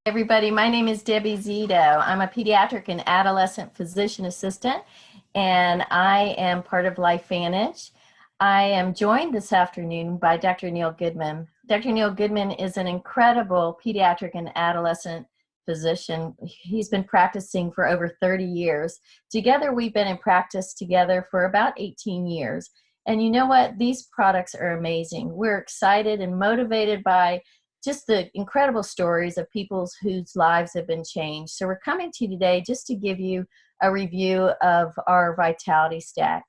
Everybody, my name is Debbie Zito. I'm a pediatric and adolescent physician assistant, and I am part of LifeVantage. I am joined this afternoon by Dr. Neil Goodman. Dr. Neil Goodman is an incredible pediatric and adolescent physician. He's been practicing for over 30 years. Together, we've been in practice together for about 18 years. And you know what? These products are amazing. We're excited and motivated by just the incredible stories of people whose lives have been changed. So we're coming to you today just to give you a review of our Vitality Stack.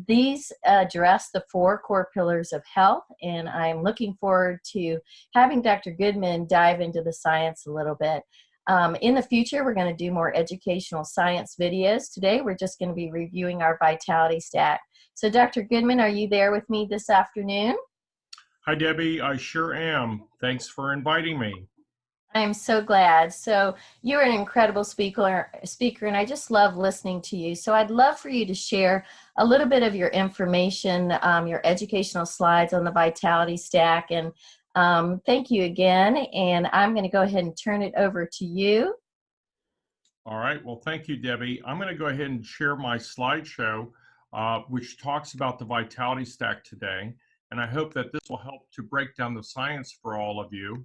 These address the 4 core pillars of health, and I'm looking forward to having Dr. Goodman dive into the science a little bit. In the future, we're going to do more educational science videos. Today, we're just going to be reviewing our Vitality Stack. So Dr. Goodman, are you there with me this afternoon? Hi, Debbie. I sure am. Thanks for inviting me. I'm so glad. So you're an incredible speaker, and I just love listening to you. So I'd love for you to share a little bit of your information, your educational slides on the Vitality Stack. And thank you again. And I'm going to go ahead and turn it over to you. All right. Well, thank you, Debbie. I'm going to go ahead and share my slideshow, which talks about the Vitality Stack today. And I hope that this will help to break down the science for all of you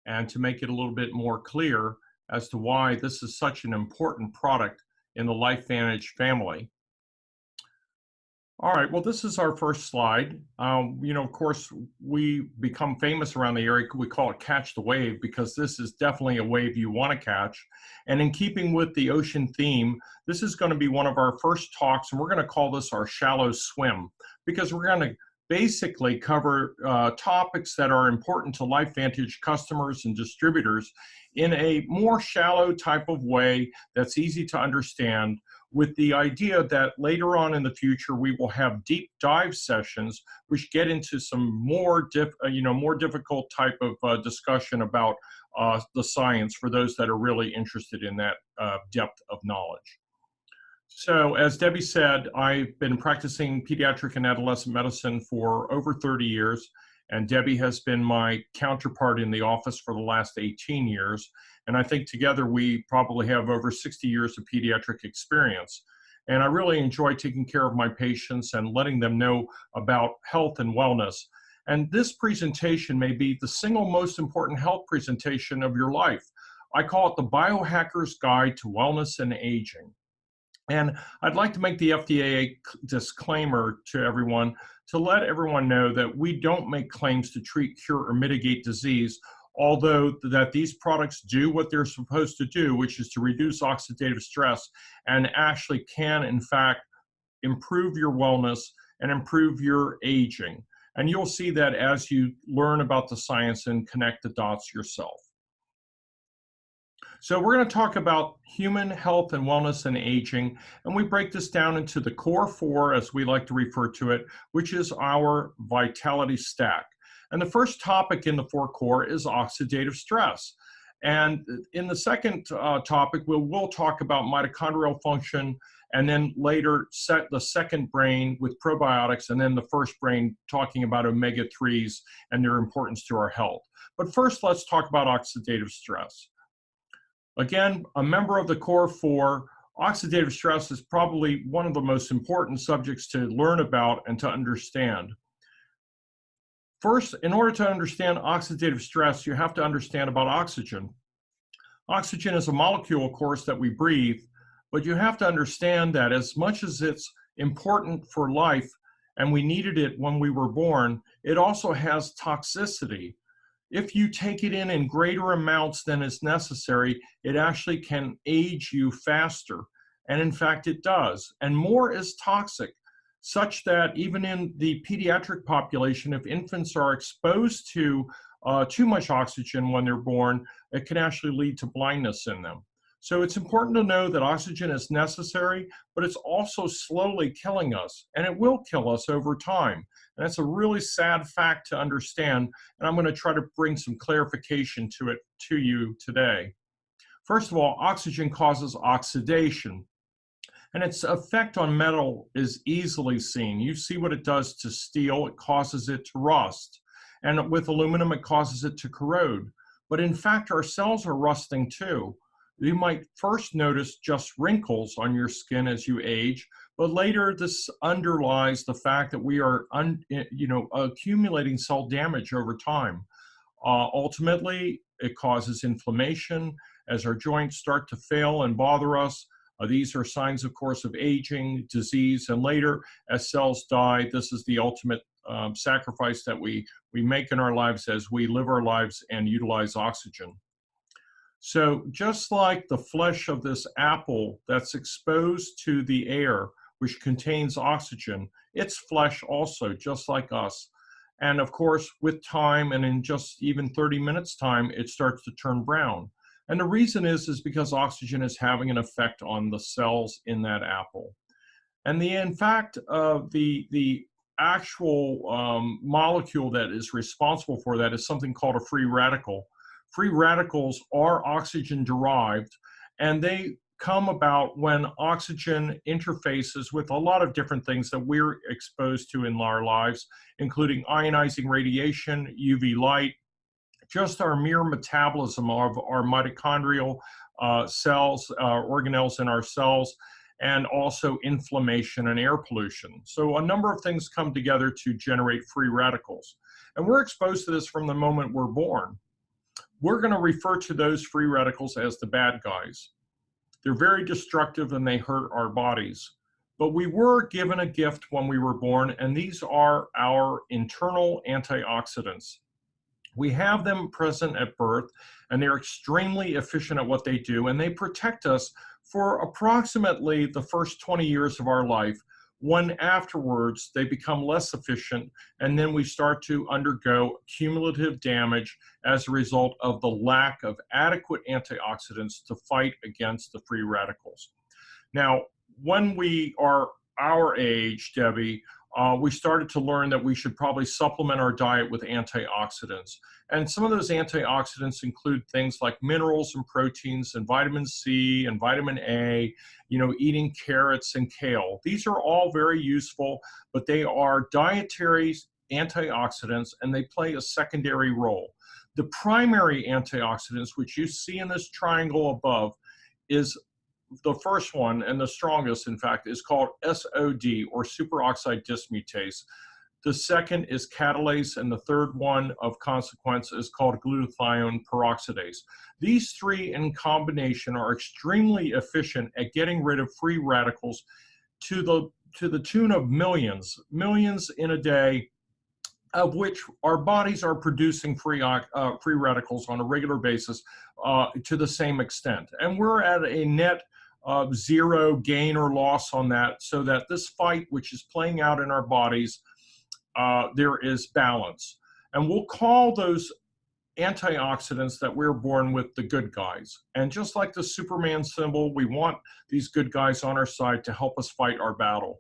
and to make it a little bit more clear as to why this is such an important product in the LifeVantage family. All right, well, this is our first slide. Of course, we become famous around the area. We call it catch the wave because this is definitely a wave you want to catch. And in keeping with the ocean theme, this is going to be one of our first talks, and we're going to call this our shallow swim because we're going to basically cover topics that are important to LifeVantage customers and distributors in a more shallow type of way that's easy to understand, with the idea that later on in the future we will have deep dive sessions which get into some more difficult type of discussion about the science for those that are really interested in that depth of knowledge. So as Debbie said, I've been practicing pediatric and adolescent medicine for over 30 years, and Debbie has been my counterpart in the office for the last 18 years. And I think together we probably have over 60 years of pediatric experience. And I really enjoy taking care of my patients and letting them know about health and wellness. And this presentation may be the single most important health presentation of your life. I call it the Biohacker's Guide to Wellness and Aging. And I'd like to make the FDA disclaimer to everyone to let everyone know that we don't make claims to treat, cure, or mitigate disease, although that these products do what they're supposed to do, which is to reduce oxidative stress and actually can, in fact, improve your wellness and improve your aging. And you'll see that as you learn about the science and connect the dots yourself. So we're going to talk about human health and wellness and aging, and we break this down into the core 4, as we like to refer to it, which is our Vitality Stack. And the first topic in the 4 core is oxidative stress. And in the second topic, we'll talk about mitochondrial function, and then later set the second brain with probiotics, and then the first brain talking about omega-3s and their importance to our health. But first, let's talk about oxidative stress. Again, a member of the core 4, oxidative stress is probably one of the most important subjects to learn about and to understand. First, in order to understand oxidative stress, you have to understand about oxygen. Oxygen is a molecule, of course, that we breathe, but you have to understand that as much as it's important for life and we needed it when we were born, it also has toxicity. If you take it in greater amounts than is necessary, it actually can age you faster. And in fact, it does. And more is toxic, such that even in the pediatric population, if infants are exposed to too much oxygen when they're born, it can actually lead to blindness in them. So it's important to know that oxygen is necessary, but it's also slowly killing us, and it will kill us over time. And that's a really sad fact to understand, and I'm going to try to bring some clarification to you today. First of all, oxygen causes oxidation, and its effect on metal is easily seen. You see what it does to steel. It causes it to rust, and with aluminum, it causes it to corrode. but in fact, our cells are rusting too. You might first notice just wrinkles on your skin as you age, but later this underlies the fact that we are accumulating cell damage over time. Ultimately, it causes inflammation as our joints start to fail and bother us. These are signs, of course, of aging, disease, and later, as cells die, this is the ultimate sacrifice that we make in our lives as we live our lives and utilize oxygen. So just like the flesh of this apple that's exposed to the air, which contains oxygen, it's flesh also, just like us. And of course, with time and in just even 30 minutes time, it starts to turn brown. And the reason is because oxygen is having an effect on the cells in that apple. And in fact, the actual molecule that is responsible for that is something called a free radical. Free radicals are oxygen derived, and they come about when oxygen interfaces with a lot of different things that we're exposed to in our lives, including ionizing radiation, UV light, just our mere metabolism of our mitochondrial cells, organelles in our cells, and also inflammation and air pollution. So a number of things come together to generate free radicals. And we're exposed to this from the moment we're born. We're going to refer to those free radicals as the bad guys. They're very destructive and they hurt our bodies. But we were given a gift when we were born, and these are our internal antioxidants. We have them present at birth, and they're extremely efficient at what they do, and they protect us for approximately the first 20 years of our life, when afterwards they become less efficient, and then we start to undergo cumulative damage as a result of the lack of adequate antioxidants to fight against the free radicals. Now, when we are our age, Debbie, we started to learn that we should probably supplement our diet with antioxidants. And some of those antioxidants include things like minerals and proteins and vitamin C and vitamin A, eating carrots and kale. These are all very useful, but they are dietary antioxidants and they play a secondary role. The primary antioxidants, which you see in this triangle above, is the first one, and the strongest, in fact, is called SOD, or superoxide dismutase. The second is catalase, and the third one of consequence is called glutathione peroxidase. These three in combination are extremely efficient at getting rid of free radicals to the tune of millions in a day, of which our bodies are producing free radicals on a regular basis to the same extent. And we're at a net zero gain or loss on that, so that this fight, which is playing out in our bodies, there is balance. And we'll call those antioxidants that we're born with the good guys. And just like the Superman symbol, we want these good guys on our side to help us fight our battle.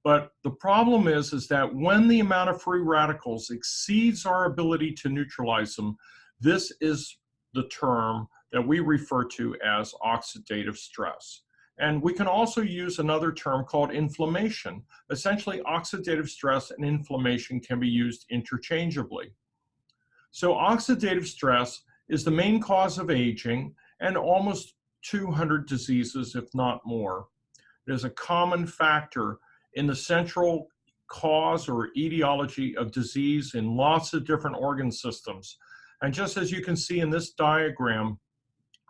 But the problem is that when the amount of free radicals exceeds our ability to neutralize them, this is the term that we refer to as oxidative stress. And we can also use another term called inflammation. Essentially, oxidative stress and inflammation can be used interchangeably. So oxidative stress is the main cause of aging and almost 200 diseases, if not more. It is a common factor in the central cause or etiology of disease in lots of different organ systems. And just as you can see in this diagram,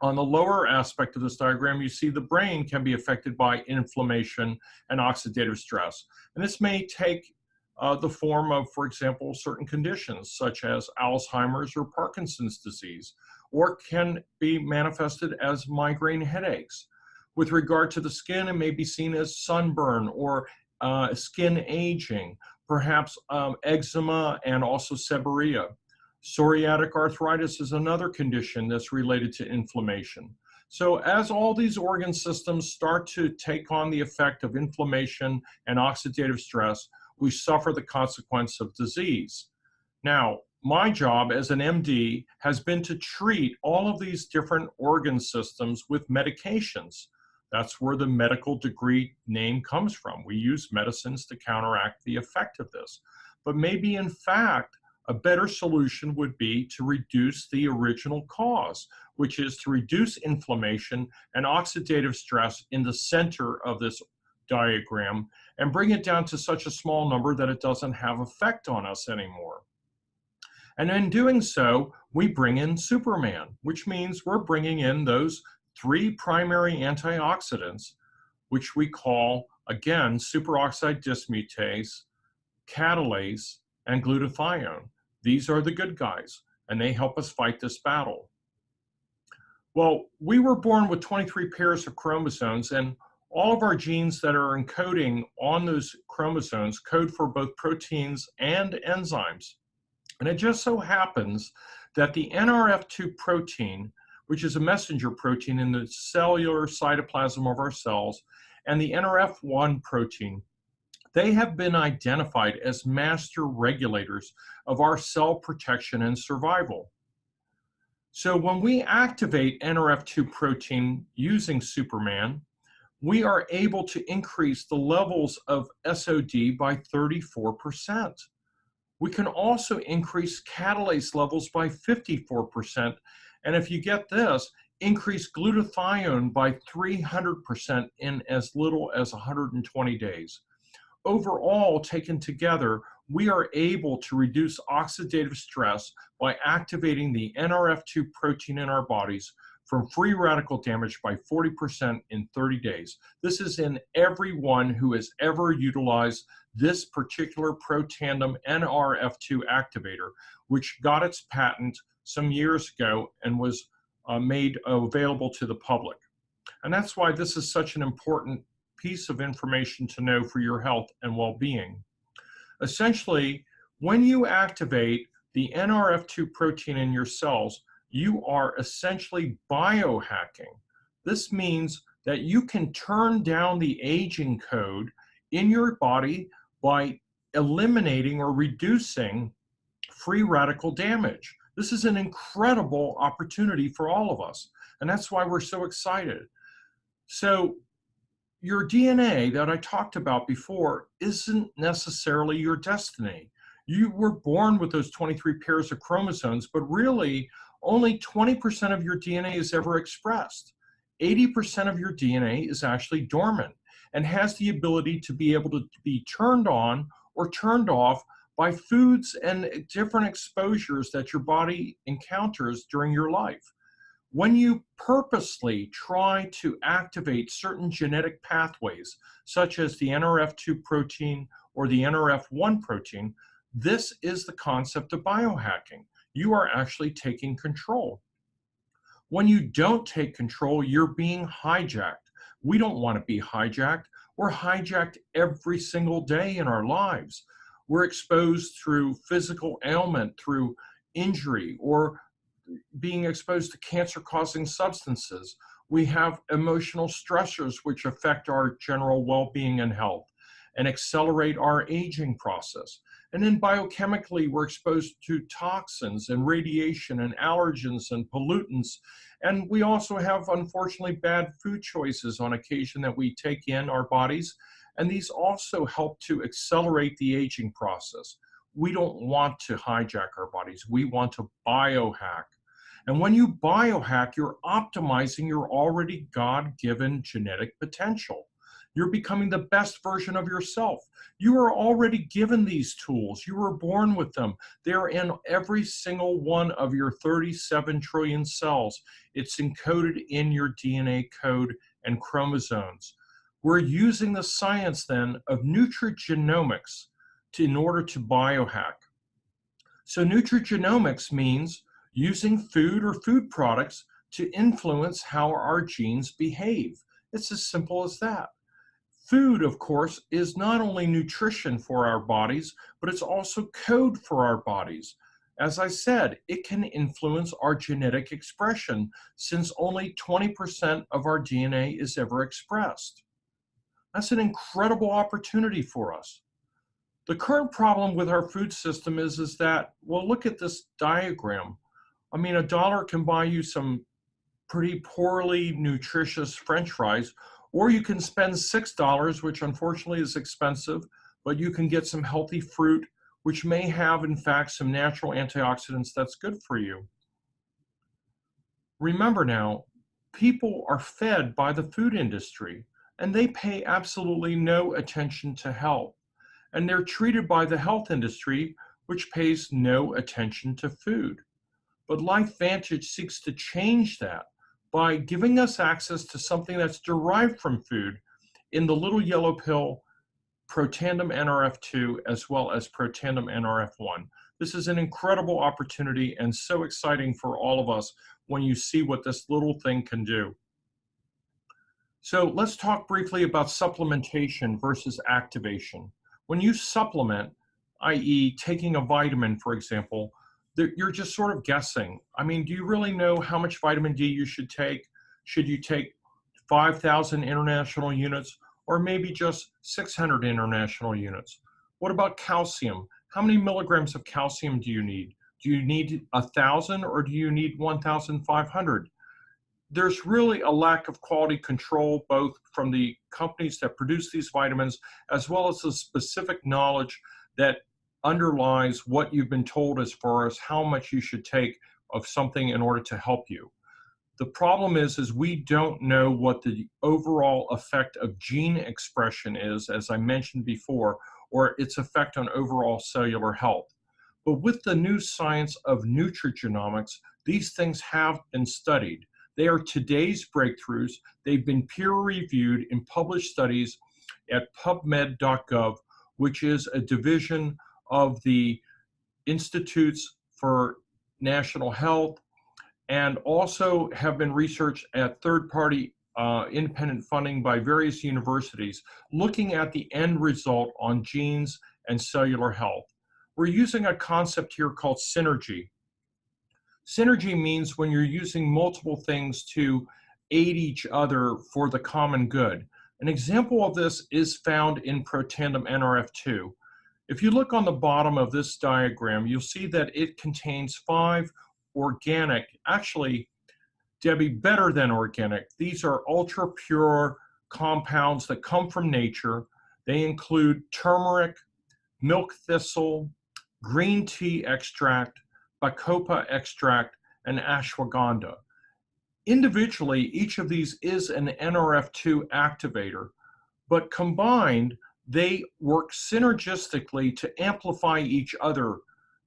on the lower aspect of this diagram, you see the brain can be affected by inflammation and oxidative stress. And this may take the form of, for example, certain conditions such as Alzheimer's or Parkinson's disease, or can be manifested as migraine headaches. With regard to the skin, it may be seen as sunburn or skin aging, perhaps eczema and also seborrhea. Psoriatic arthritis is another condition that's related to inflammation. So as all these organ systems start to take on the effect of inflammation and oxidative stress, we suffer the consequence of disease. Now, my job as an MD has been to treat all of these different organ systems with medications. That's where the medical degree name comes from. We use medicines to counteract the effect of this. But maybe in fact, a better solution would be to reduce the original cause, which is to reduce inflammation and oxidative stress in the center of this diagram and bring it down to such a small number that it doesn't have effect on us anymore. And in doing so, we bring in Superman, which means we're bringing in those 3 primary antioxidants, which we call, again, superoxide dismutase, catalase, and glutathione. These are the good guys, and they help us fight this battle. Well, we were born with 23 pairs of chromosomes, and all of our genes that are encoding on those chromosomes code for both proteins and enzymes. And it just so happens that the NRF2 protein, which is a messenger protein in the cellular cytoplasm of our cells, and the NRF1 protein, they have been identified as master regulators of our cell protection and survival. So when we activate NRF2 protein using Superman, we are able to increase the levels of SOD by 34%. We can also increase catalase levels by 54%. And if you get this, increase glutathione by 300% in as little as 120 days. Overall, taken together, we are able to reduce oxidative stress by activating the NRF2 protein in our bodies from free radical damage by 40% in 30 days. This is in everyone who has ever utilized this particular protandem NRF2 activator, which got its patent some years ago and was made available to the public. And that's why this is such an important piece of information to know for your health and well-being. Essentially, when you activate the NRF2 protein in your cells, you are essentially biohacking. This means that you can turn down the aging code in your body by eliminating or reducing free radical damage. This is an incredible opportunity for all of us, and that's why we're so excited. So your DNA that I talked about before isn't necessarily your destiny. You were born with those 23 pairs of chromosomes, but really only 20% of your DNA is ever expressed. 80% of your DNA is actually dormant and has the ability to be able to be turned on or turned off by foods and different exposures that your body encounters during your life. When you purposely try to activate certain genetic pathways, such as the NRF2 protein or the NRF1 protein, this is the concept of biohacking. You are actually taking control. When you don't take control, you're being hijacked. We don't want to be hijacked. We're hijacked every single day in our lives. We're exposed through physical ailment, through injury, or being exposed to cancer-causing substances. We have emotional stressors which affect our general well-being and health and accelerate our aging process. And then biochemically, we're exposed to toxins and radiation and allergens and pollutants. And we also have, unfortunately, bad food choices on occasion that we take in our bodies. And these also help to accelerate the aging process. We don't want to hijack our bodies. We want to biohack. And when you biohack, you're optimizing your already God-given genetic potential. You're becoming the best version of yourself. You are already given these tools. You were born with them. They're in every single one of your 37 trillion cells. It's encoded in your DNA code and chromosomes. We're using the science then of nutrigenomics in order to biohack. So nutrigenomics means using food or food products to influence how our genes behave. It's as simple as that. Food, of course, is not only nutrition for our bodies, but it's also code for our bodies. As I said, it can influence our genetic expression since only 20% of our DNA is ever expressed. That's an incredible opportunity for us. The current problem with our food system is that, well, look at this diagram. I mean, $1 can buy you some pretty poorly nutritious French fries, or you can spend $6, which unfortunately is expensive, but you can get some healthy fruit which may have, in fact, some natural antioxidants that's good for you. Remember now, people are fed by the food industry, and they pay absolutely no attention to health. And they're treated by the health industry, which pays no attention to food. But LifeVantage seeks to change that by giving us access to something that's derived from food in the little yellow pill Protandim NRF2 as well as Protandim NRF1. This is an incredible opportunity and so exciting for all of us when you see what this little thing can do. So let's talk briefly about supplementation versus activation. When you supplement, i.e. taking a vitamin, for example, you're just sort of guessing. I mean, do you really know how much vitamin D you should take? Should you take 5,000 international units or maybe just 600 international units? What about calcium? How many milligrams of calcium do you need? Do you need 1,000 or do you need 1,500? There's really a lack of quality control, both from the companies that produce these vitamins, as well as the specific knowledge that underlies what you've been told as far as how much you should take of something in order to help you. The problem is we don't know what the overall effect of gene expression is, as I mentioned before, or its effect on overall cellular health. But with the new science of nutrigenomics, these things have been studied. They are today's breakthroughs. They've been peer-reviewed in published studies at pubmed.gov, which is a division of the Institutes for National Health, and also have been researched at third-party independent funding by various universities, looking at the end result on genes and cellular health. We're using a concept here called synergy. Synergy means when you're using multiple things to aid each other for the common good. An example of this is found in Protandim NRF2. If you look on the bottom of this diagram, you'll see that it contains 5 organic, actually, Debbie, better than organic. These are ultra pure compounds that come from nature. They include turmeric, milk thistle, green tea extract, bacopa extract, and ashwagandha. Individually, each of these is an NRF2 activator, but combined, they work synergistically to amplify each other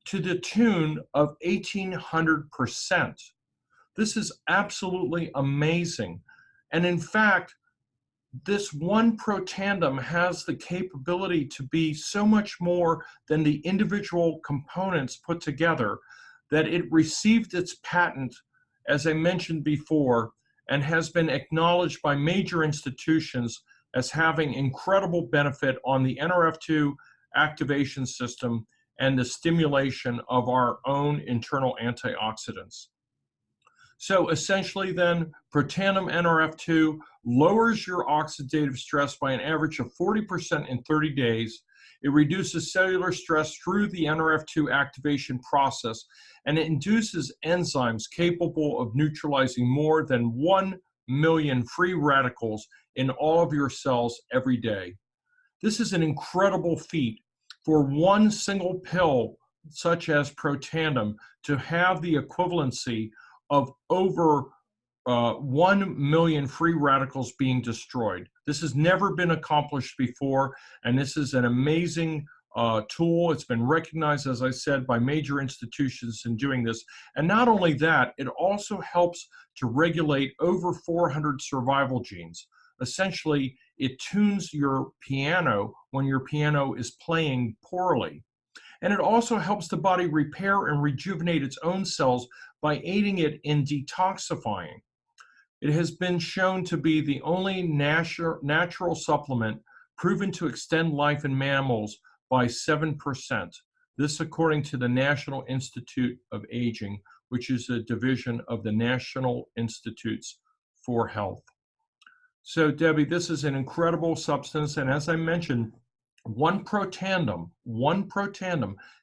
to the tune of 1,800%. This is absolutely amazing. And in fact, this one Protandim has the capability to be so much more than the individual components put together that it received its patent, as I mentioned before, and has been acknowledged by major institutions as having incredible benefit on the NRF2 activation system and the stimulation of our own internal antioxidants. So essentially then, Protandim NRF2 lowers your oxidative stress by an average of 40% in 30 days. It reduces cellular stress through the NRF2 activation process, and it induces enzymes capable of neutralizing more than 1 million free radicals in all of your cells every day. This is an incredible feat for one single pill, such as Protandim, to have the equivalency of over 1 million free radicals being destroyed. This has never been accomplished before, and this is an amazing tool. It's been recognized, as I said, by major institutions in doing this. And not only that, it also helps to regulate over 400 survival genes. Essentially, it tunes your piano when your piano is playing poorly. And it also helps the body repair and rejuvenate its own cells by aiding it in detoxifying. It has been shown to be the only natural supplement proven to extend life in mammals by 7%. This according to the National Institute of Aging, which is a division of the National Institutes for Health. So Debbie, this is an incredible substance, and as I mentioned, one Protandim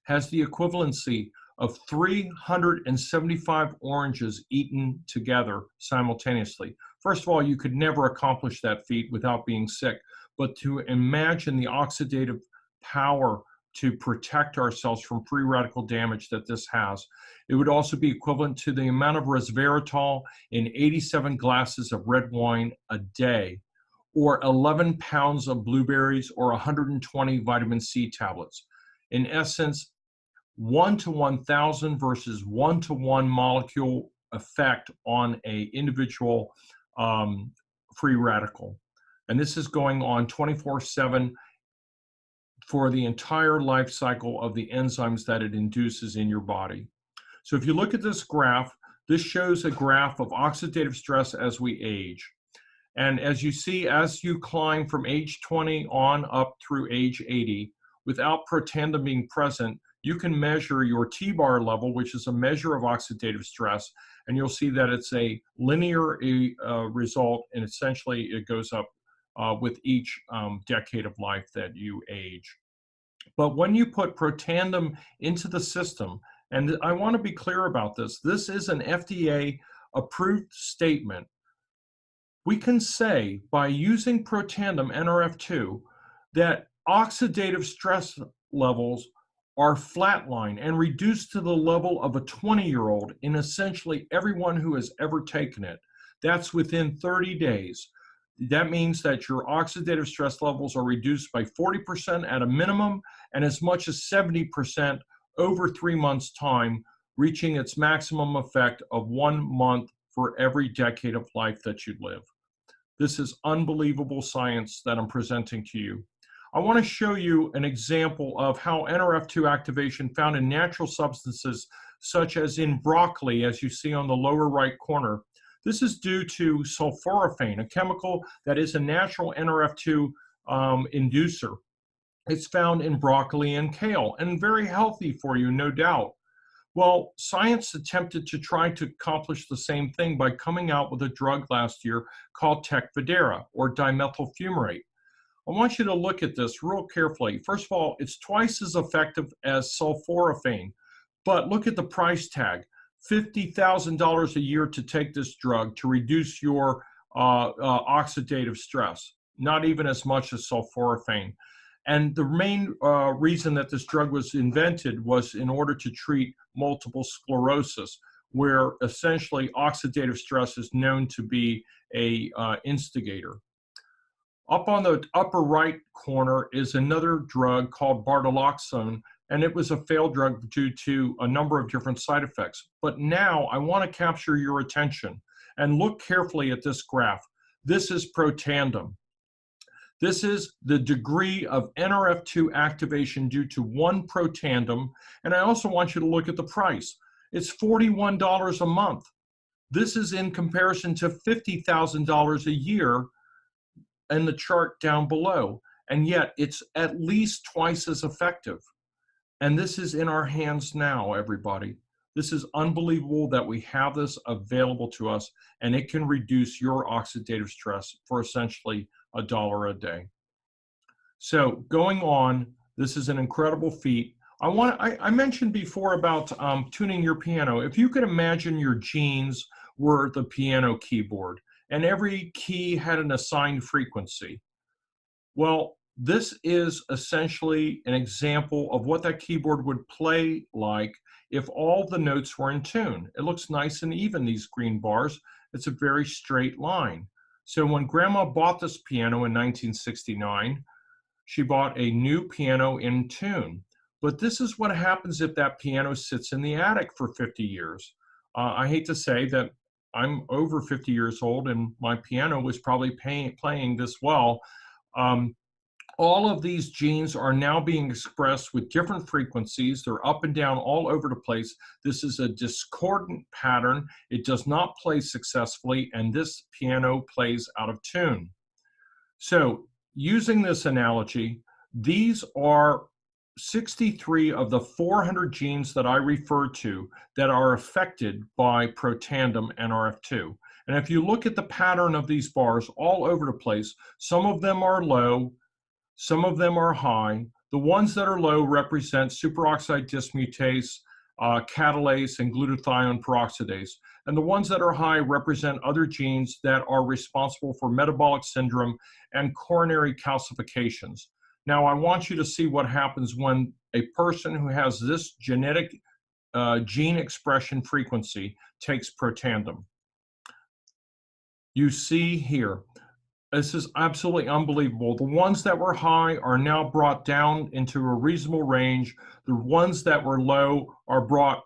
has the equivalency of 375 oranges eaten together simultaneously. First of all, you could never accomplish that feat without being sick, but to imagine the oxidative power to protect ourselves from free radical damage that this has. It would also be equivalent to the amount of resveratrol in 87 glasses of red wine a day, or 11 pounds of blueberries, or 120 vitamin C tablets. In essence, 1 to 1,000 versus 1 to 1 molecule effect on an individual free radical. And this is going on 24/7 for the entire life cycle of the enzymes that it induces in your body. So if you look at this graph, this shows a graph of oxidative stress as we age. And as you see, as you climb from age 20 on up through age 80, without Protandim being present, you can measure your T-bar level, which is a measure of oxidative stress, and you'll see that it's a linear result, and essentially it goes up with each decade of life that you age. But when you put Protandim into the system, and I want to be clear about this, this is an FDA-approved statement. We can say by using Protandim NRF2 that oxidative stress levels are flatline and reduced to the level of a 20-year-old in essentially everyone who has ever taken it. That's within 30 days. That means that your oxidative stress levels are reduced by 40% at a minimum and as much as 70% over 3 months' time, reaching its maximum effect of 1 month for every decade of life that you live. This is unbelievable science that I'm presenting to you. I want to show you an example of how NRF2 activation found in natural substances such as in broccoli, as you see on the lower right corner. This is due to sulforaphane, a chemical that is a natural NRF2 inducer. It's found in broccoli and kale, and very healthy for you, no doubt. Well, science attempted to try to accomplish the same thing by coming out with a drug last year called Tecfidera, or dimethyl fumarate. I want you to look at this real carefully. First of all, it's twice as effective as sulforaphane, but look at the price tag. $50,000 a year to take this drug to reduce your oxidative stress, not even as much as sulforaphane. And the main reason that this drug was invented was in order to treat multiple sclerosis, where essentially oxidative stress is known to be a instigator. Up on the upper right corner is another drug called bartoloxone, and it was a failed drug due to a number of different side effects. But now I want to capture your attention and look carefully at this graph. This is Protandim. This is the degree of NRF2 activation due to 1 Protandim, and I also want you to look at the price. It's $41 a month. This is in comparison to $50,000 a year in the chart down below, and yet it's at least twice as effective. And this is in our hands now, everybody. This is unbelievable that we have this available to us, and it can reduce your oxidative stress for essentially $1 a day. So going on, this is an incredible feat. I mentioned before about tuning your piano. If you could imagine your genes were the piano keyboard, and every key had an assigned frequency. Well, this is essentially an example of what that keyboard would play like if all the notes were in tune. It looks nice and even, these green bars. It's a very straight line. So when Grandma bought this piano in 1969, she bought a new piano in tune. But this is what happens if that piano sits in the attic for 50 years. I hate to say that I'm over 50 years old and my piano was probably playing this well. All of these genes are now being expressed with different frequencies. They're up and down all over the place. This is a discordant pattern. It does not play successfully, and this piano plays out of tune. So using this analogy, these are 63 of the 400 genes that I referred to that are affected by Protandim NRF2. And if you look at the pattern of these bars all over the place, some of them are low, some of them are high. The ones that are low represent superoxide dismutase, catalase, and glutathione peroxidase. And the ones that are high represent other genes that are responsible for metabolic syndrome and coronary calcifications. Now, I want you to see what happens when a person who has this genetic gene expression frequency takes Protandim. You see here, this is absolutely unbelievable. The ones that were high are now brought down into a reasonable range. The ones that were low are brought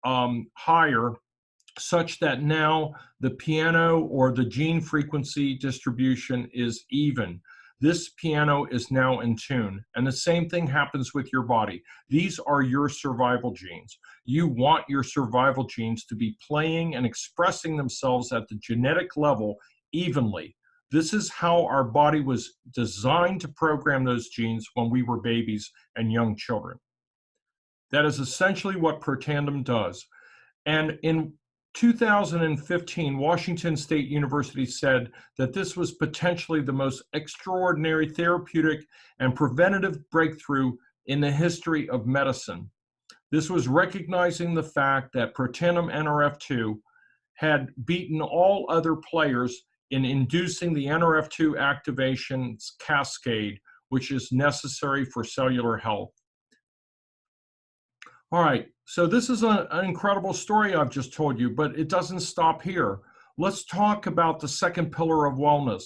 higher, such that now the piano or the gene frequency distribution is even. This piano is now in tune. And the same thing happens with your body. These are your survival genes. You want your survival genes to be playing and expressing themselves at the genetic level evenly. This is how our body was designed to program those genes when we were babies and young children. That is essentially what Protandim does. And in 2015, Washington State University said that this was potentially the most extraordinary therapeutic and preventative breakthrough in the history of medicine. This was recognizing the fact that Protandim Nrf2 had beaten all other players in inducing the Nrf2 activation cascade, which is necessary for cellular health. All right, so this is an incredible story I've just told you, but it doesn't stop here. Let's talk about the second pillar of wellness.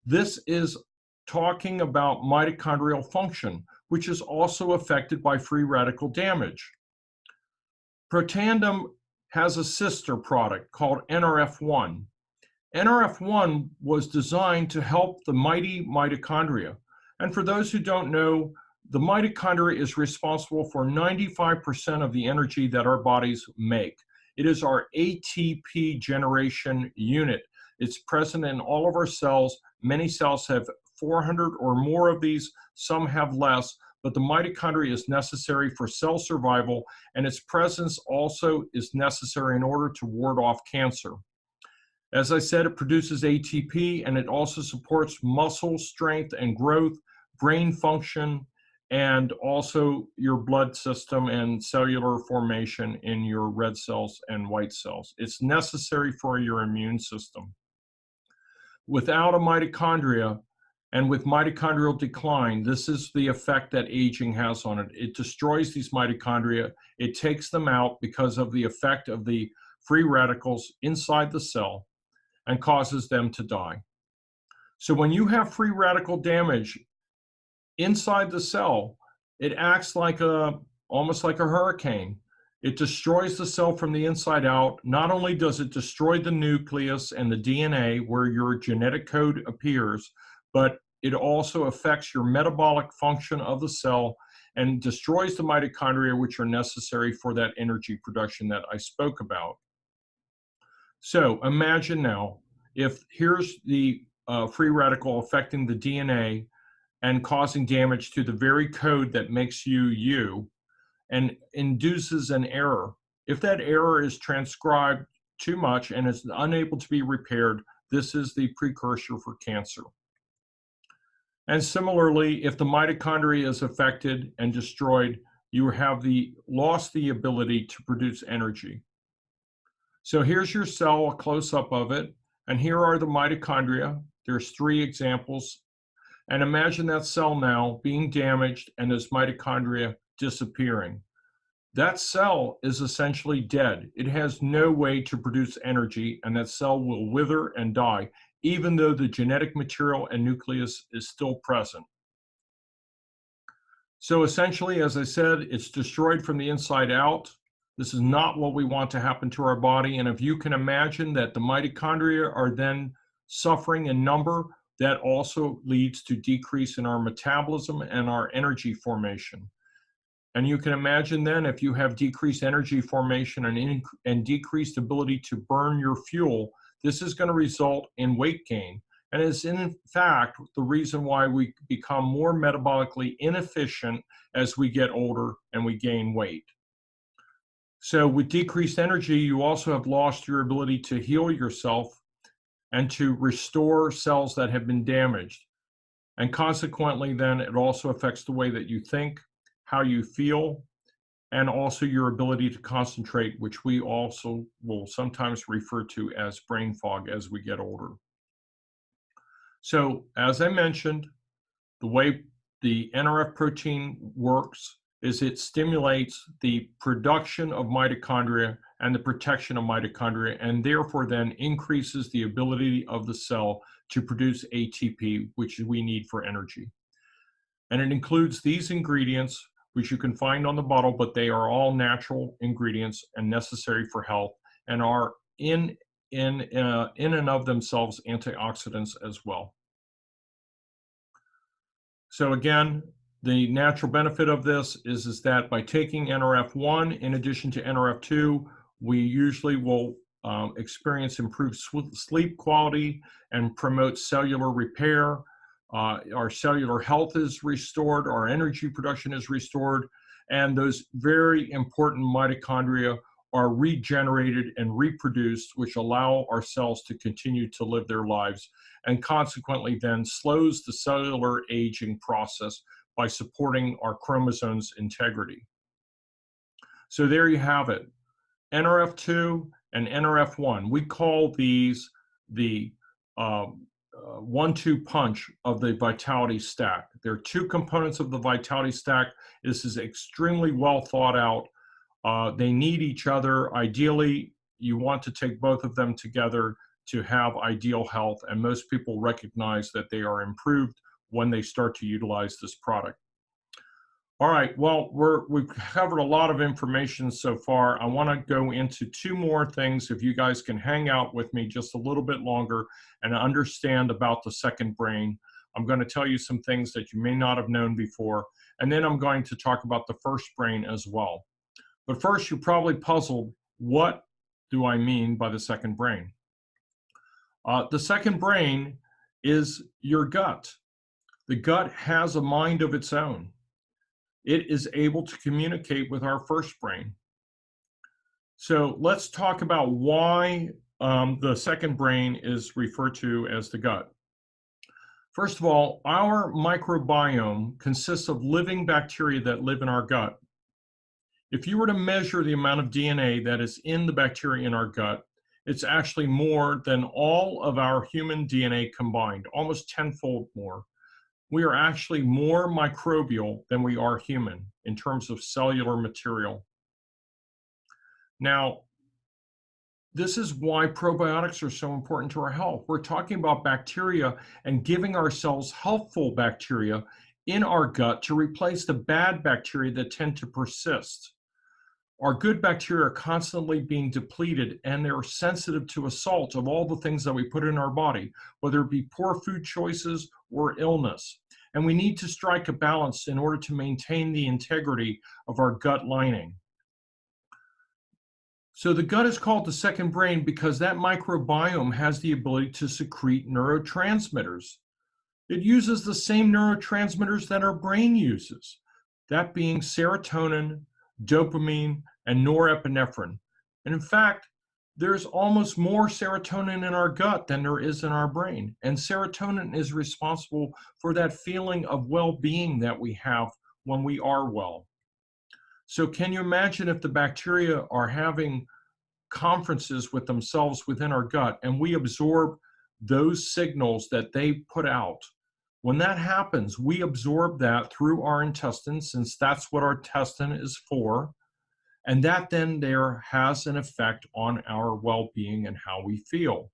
This is talking about mitochondrial function, which is also affected by free radical damage. Protandim has a sister product called NRF1. NRF1 was designed to help the mighty mitochondria. And for those who don't know, the mitochondria is responsible for 95% of the energy that our bodies make. It is our ATP generation unit. It's present in all of our cells. Many cells have 400 or more of these, some have less, but the mitochondria is necessary for cell survival, and its presence also is necessary in order to ward off cancer. As I said, it produces ATP, and it also supports muscle strength and growth, brain function, and also your blood system and cellular formation in your red cells and white cells. It's necessary for your immune system. Without a mitochondria and with mitochondrial decline, this is the effect that aging has on it. It destroys these mitochondria. It takes them out because of the effect of the free radicals inside the cell and causes them to die. So when you have free radical damage inside the cell, it acts like almost like a hurricane. It destroys the cell from the inside out. Not only does it destroy the nucleus and the DNA where your genetic code appears, but it also affects your metabolic function of the cell and destroys the mitochondria, which are necessary for that energy production that I spoke about. So imagine now, if here's the free radical affecting the DNA and causing damage to the very code that makes you you and induces an error. If that error is transcribed too much and is unable to be repaired, this is the precursor for cancer. And similarly, if the mitochondria is affected and destroyed, you have lost the ability to produce energy. So here's your cell, a close-up of it, and here are the mitochondria. There's 3 examples. And imagine that cell now being damaged and those mitochondria disappearing. That cell is essentially dead. It has no way to produce energy, and that cell will wither and die, even though the genetic material and nucleus is still present. So essentially, as I said, it's destroyed from the inside out. This is not what we want to happen to our body. And if you can imagine that the mitochondria are then suffering in number, that also leads to decrease in our metabolism and our energy formation. And you can imagine then if you have decreased energy formation and decreased ability to burn your fuel, this is going to result in weight gain. And is in fact the reason why we become more metabolically inefficient as we get older and we gain weight. So with decreased energy, you also have lost your ability to heal yourself and to restore cells that have been damaged. And consequently, then it also affects the way that you think, how you feel, and also your ability to concentrate, which we also will sometimes refer to as brain fog as we get older. So as I mentioned, the way the NRF protein works is it stimulates the production of mitochondria and the protection of mitochondria, and therefore then increases the ability of the cell to produce ATP, which we need for energy. And it includes these ingredients, which you can find on the bottle, but they are all natural ingredients and necessary for health, and are in and of themselves antioxidants as well. So again, the natural benefit of this is that by taking NRF1 in addition to NRF2, we usually will experience improved sleep quality and promote cellular repair. Our cellular health is restored, our energy production is restored, and those very important mitochondria are regenerated and reproduced, which allow our cells to continue to live their lives, and consequently then slows the cellular aging process by supporting our chromosomes' integrity. So there you have it, NRF2 and NRF1. We call these the 1-2 punch of the Vitality Stack. There are two components of the Vitality Stack. This is extremely well thought out. They need each other. Ideally, you want to take both of them together to have ideal health, and most people recognize that they are improved when they start to utilize this product. All right, well, we've covered a lot of information so far. I want to go into two more things, if you guys can hang out with me just a little bit longer and understand about the second brain. I'm going to tell you some things that you may not have known before, and then I'm going to talk about the first brain as well. But first, you're probably puzzled, what do I mean by the second brain? The second brain is your gut. The gut has a mind of its own. It is able to communicate with our first brain. So let's talk about why the second brain is referred to as the gut. First of all, our microbiome consists of living bacteria that live in our gut. If you were to measure the amount of DNA that is in the bacteria in our gut, it's actually more than all of our human DNA combined, almost tenfold more. We are actually more microbial than we are human in terms of cellular material. Now, this is why probiotics are so important to our health. We're talking about bacteria and giving ourselves helpful bacteria in our gut to replace the bad bacteria that tend to persist. Our good bacteria are constantly being depleted, and they're sensitive to assault of all the things that we put in our body, whether it be poor food choices or illness. And we need to strike a balance in order to maintain the integrity of our gut lining. So the gut is called the second brain because that microbiome has the ability to secrete neurotransmitters. It uses the same neurotransmitters that our brain uses, that being serotonin, dopamine, and norepinephrine. And in fact, there's almost more serotonin in our gut than there is in our brain. And serotonin is responsible for that feeling of well-being that we have when we are well. So can you imagine if the bacteria are having conferences with themselves within our gut, and we absorb those signals that they put out? When that happens, we absorb that through our intestines, since that's what our intestine is for. And that then there has an effect on our well-being and how we feel.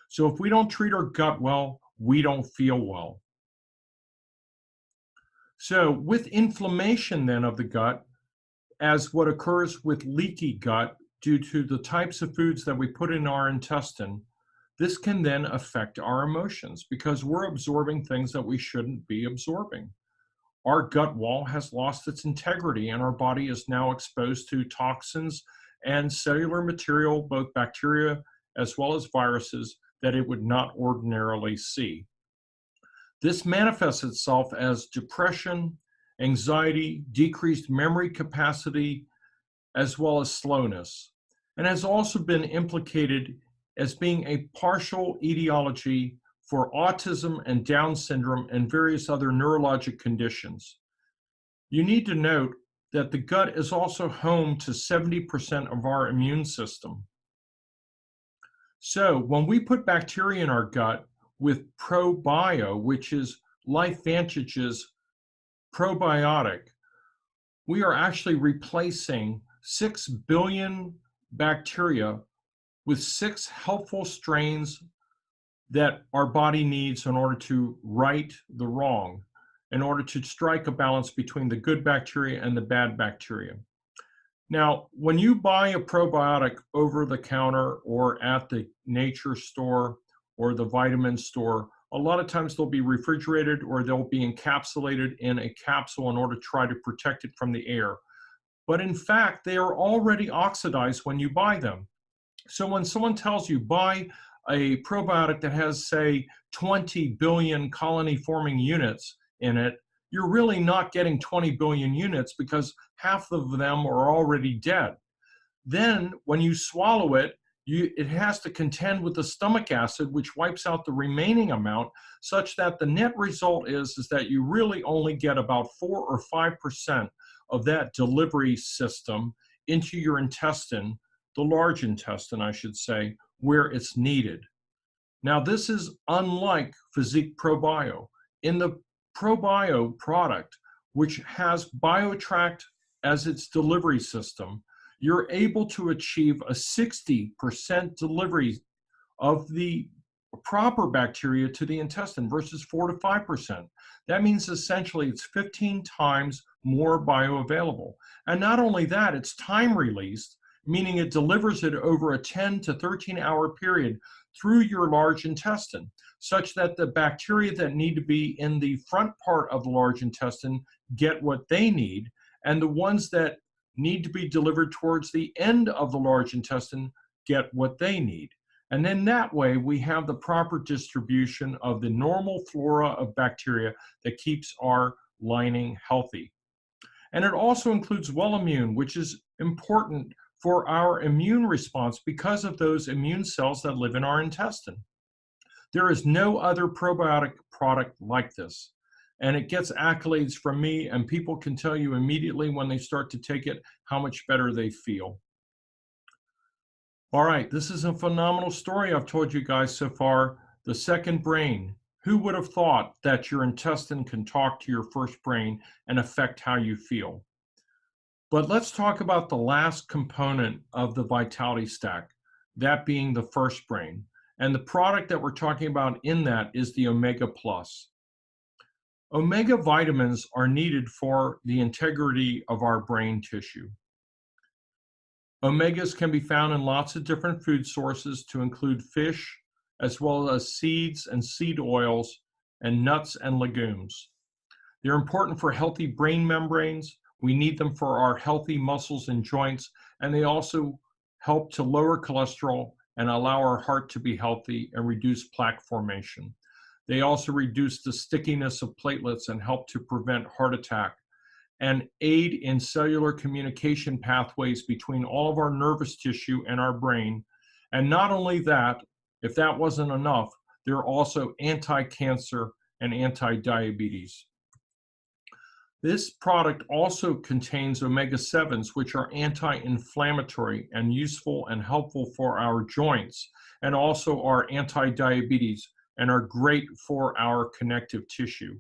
So if we don't treat our gut well, we don't feel well. So with inflammation then of the gut, as what occurs with leaky gut due to the types of foods that we put in our intestine, this can then affect our emotions because we're absorbing things that we shouldn't be absorbing. Our gut wall has lost its integrity, and our body is now exposed to toxins and cellular material, both bacteria as well as viruses, that it would not ordinarily see. This manifests itself as depression, anxiety, decreased memory capacity, as well as slowness, and has also been implicated as being a partial etiology for autism and Down syndrome and various other neurologic conditions. You need to note that the gut is also home to 70% of our immune system. So when we put bacteria in our gut with ProBio, which is LifeVantage's probiotic, we are actually replacing 6 billion bacteria with 6 helpful strains that our body needs in order to right the wrong, in order to strike a balance between the good bacteria and the bad bacteria. Now, when you buy a probiotic over the counter or at the nature store or the vitamin store, a lot of times they'll be refrigerated or they'll be encapsulated in a capsule in order to try to protect it from the air. But in fact, they are already oxidized when you buy them. So when someone tells you buy a probiotic that has, say, 20 billion colony forming units in it, you're really not getting 20 billion units because half of them are already dead. Then when you swallow it, it has to contend with the stomach acid, which wipes out the remaining amount, such that the net result is that you really only get about 4 or 5% of that delivery system into your intestine, the large intestine, I should say, where it's needed. Now, this is unlike Physique ProBio. In the ProBio product, which has BioTract as its delivery system, you're able to achieve a 60% delivery of the proper bacteria to the intestine versus 4 to 5%. That means essentially it's 15 times more bioavailable. And not only that, it's time released, meaning it delivers it over a 10 to 13 hour period through your large intestine, such that the bacteria that need to be in the front part of the large intestine get what they need, and the ones that need to be delivered towards the end of the large intestine get what they need. And then that way we have the proper distribution of the normal flora of bacteria that keeps our lining healthy. And it also includes Wellimmune, which is important for our immune response because of those immune cells that live in our intestine. There is no other probiotic product like this. And it gets accolades from me, and people can tell you immediately when they start to take it how much better they feel. All right, this is a phenomenal story I've told you guys so far. The second brain. Who would have thought that your intestine can talk to your first brain and affect how you feel? But let's talk about the last component of the Vitality Stack, that being the first brain. And the product that we're talking about in that is the Omega Plus. Omega vitamins are needed for the integrity of our brain tissue. Omegas can be found in lots of different food sources to include fish, as well as seeds and seed oils, and nuts and legumes. They're important for healthy brain membranes. We need them for our healthy muscles and joints, and they also help to lower cholesterol and allow our heart to be healthy and reduce plaque formation. They also reduce the stickiness of platelets and help to prevent heart attack and aid in cellular communication pathways between all of our nervous tissue and our brain. And not only that, if that wasn't enough, they're also anti-cancer and anti-diabetes. This product also contains omega-7s, which are anti-inflammatory and useful and helpful for our joints, and also are anti-diabetes and are great for our connective tissue.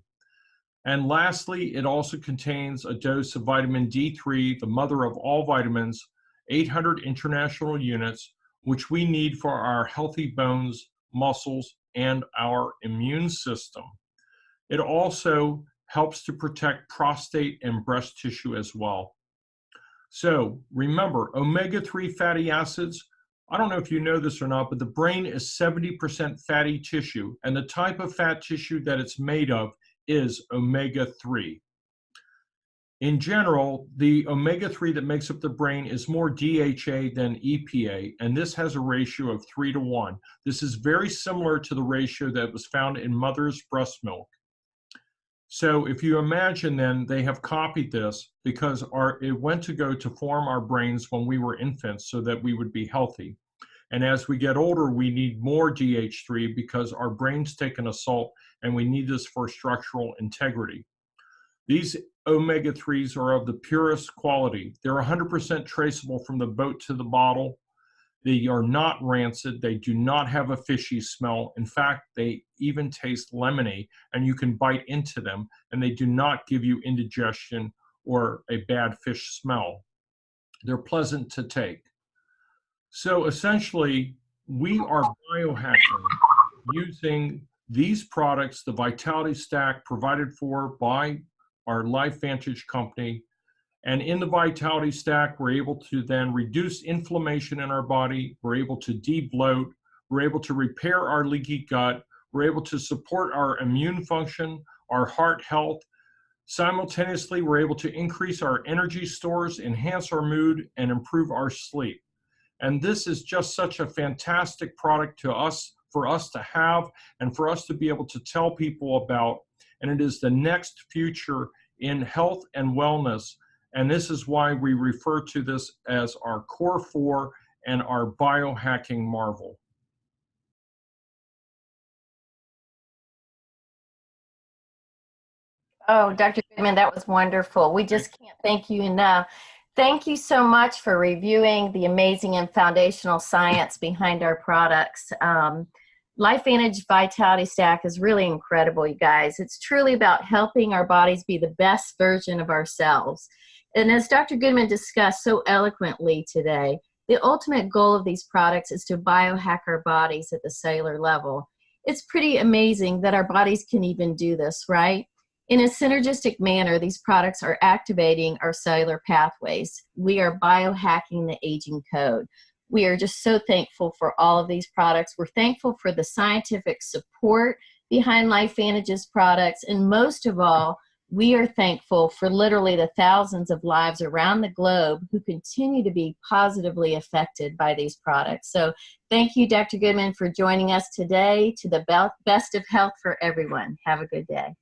And lastly, it also contains a dose of vitamin D3, the mother of all vitamins, 800 international units, which we need for our healthy bones, muscles, and our immune system. It also helps to protect prostate and breast tissue as well. So remember, omega-3 fatty acids, I don't know if you know this or not, but the brain is 70% fatty tissue, and the type of fat tissue that it's made of is omega-3. In general, the omega-3 that makes up the brain is more DHA than EPA, and this has a ratio of 3 to 1. This is very similar to the ratio that was found in mother's breast milk. So if you imagine then, they have copied this because it went to go to form our brains when we were infants so that we would be healthy. And as we get older, we need more DH3 because our brains take an assault and we need this for structural integrity. These omega-3s are of the purest quality. They're 100% traceable from the boat to the bottle. They are not rancid. They do not have a fishy smell. In fact, they even taste lemony, and you can bite into them, and they do not give you indigestion or a bad fish smell. They're pleasant to take. So essentially, we are biohacking using these products, the Vitality Stack provided for by our LifeVantage company. And in the Vitality Stack, we're able to then reduce inflammation in our body. We're able to de-bloat. We're able to repair our leaky gut. We're able to support our immune function, our heart health. Simultaneously, we're able to increase our energy stores, enhance our mood, and improve our sleep. And this is just such a fantastic product to us, for us to have, and for us to be able to tell people about. And it is the next future in health and wellness. And this is why we refer to this as our Core 4 and our biohacking marvel. Oh, Dr. Goodman, that was wonderful. We just can't thank you enough. Thank you so much for reviewing the amazing and foundational science behind our products. LifeVantage Vitality Stack is really incredible, you guys. It's truly about helping our bodies be the best version of ourselves. And as Dr. Goodman discussed so eloquently today, the ultimate goal of these products is to biohack our bodies at the cellular level. It's pretty amazing that our bodies can even do this, right? In a synergistic manner, these products are activating our cellular pathways. We are biohacking the aging code. We are just so thankful for all of these products. We're thankful for the scientific support behind LifeVantage's products. And most of all, we are thankful for literally the thousands of lives around the globe who continue to be positively affected by these products. So thank you, Dr. Goodman, for joining us today. To the best of health for everyone. Have a good day.